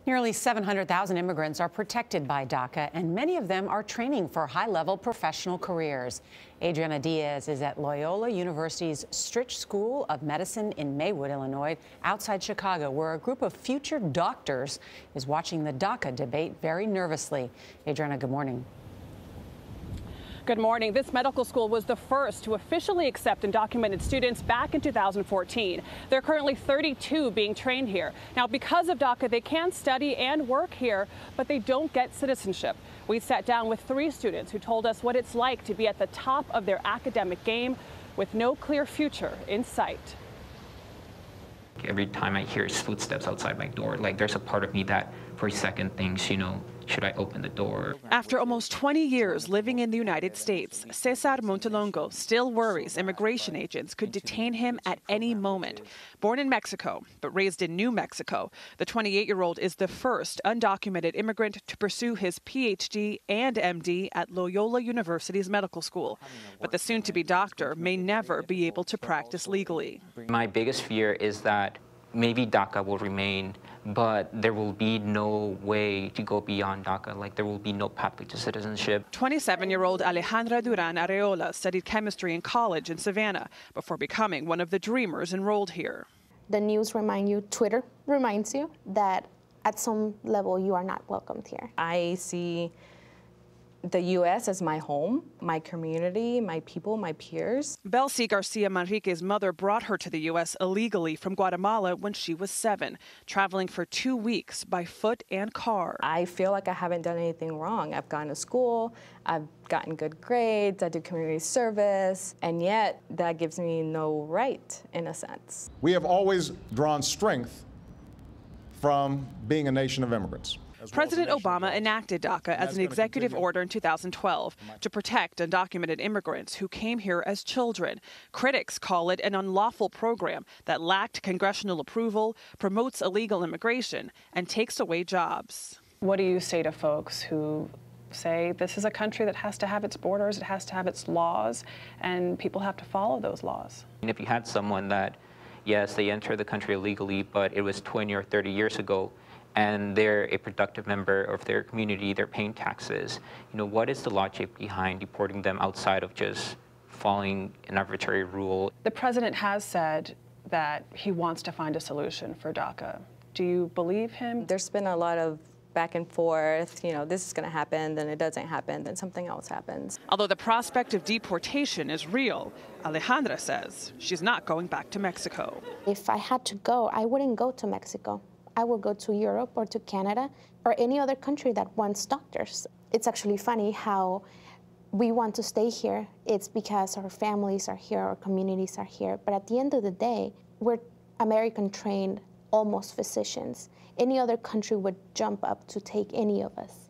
Nearly 700,000 immigrants are protected by DACA, and many of them are training for high-level professional careers. Adriana Diaz is at Loyola University's Stritch School of Medicine in Maywood, Illinois, outside Chicago, where a group of future doctors is watching the DACA debate very nervously. Adriana, good morning. Good morning. This medical school was the first to officially accept undocumented students back in 2014. There are currently 32 being trained here. Now, because of DACA, they can study and work here, but they don't get citizenship. We sat down with 3 students who told us what it's like to be at the top of their academic game with no clear future in sight. Every time I hear footsteps outside my door, there's a part of me that for a second thinks, should I open the door? After almost 20 years living in the United States, Cesar Montelongo still worries immigration agents could detain him at any moment. Born in Mexico, but raised in New Mexico, the 28-year-old is the first undocumented immigrant to pursue his PhD and MD at Loyola University's medical school. But the soon-to-be doctor may never be able to practice legally. My biggest fear is that maybe DACA will remain, but there will be no way to go beyond DACA. There will be no pathway to citizenship. 27-year-old Alejandra Duran Areola studied chemistry in college in Savannah before becoming one of the dreamers enrolled here. The news remind you, Twitter reminds you that at some level you are not welcomed here. I see the U.S. as my home, my community, my people, my peers. Belsi Garcia Manrique's mother brought her to the U.S. illegally from Guatemala when she was 7, traveling for 2 weeks by foot and car. I feel like I haven't done anything wrong. I've gone to school, I've gotten good grades, I do community service, and yet that gives me no right, in a sense. We have always drawn strength from being a nation of immigrants. President Obama enacted DACA as an executive order in 2012 to protect undocumented immigrants who came here as children. Critics call it an unlawful program that lacked congressional approval, promotes illegal immigration, and takes away jobs. What do you say to folks who say this is a country that has to have its borders, it has to have its laws, and people have to follow those laws? And if you had someone that, yes, they entered the country illegally, but it was 20 or 30 years ago, and they're a productive member of their community, they're paying taxes, what is the logic behind deporting them outside of just following an arbitrary rule? The president has said that he wants to find a solution for DACA. Do you believe him? There's been a lot of back and forth, this is going to happen, then it doesn't happen, then something else happens. Although the prospect of deportation is real, Alejandra says she's not going back to Mexico. If I had to go, I wouldn't go to Mexico. I will go to Europe or to Canada or any other country that wants doctors. It's actually funny how we want to stay here. It's because our families are here, our communities are here. But at the end of the day, we're American-trained, almost physicians. Any other country would jump up to take any of us.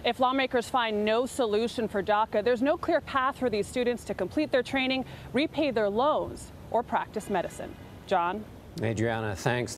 If lawmakers find no solution for DACA, there's no clear path for these students to complete their training, repay their loans, or practice medicine. John? Adriana, thanks.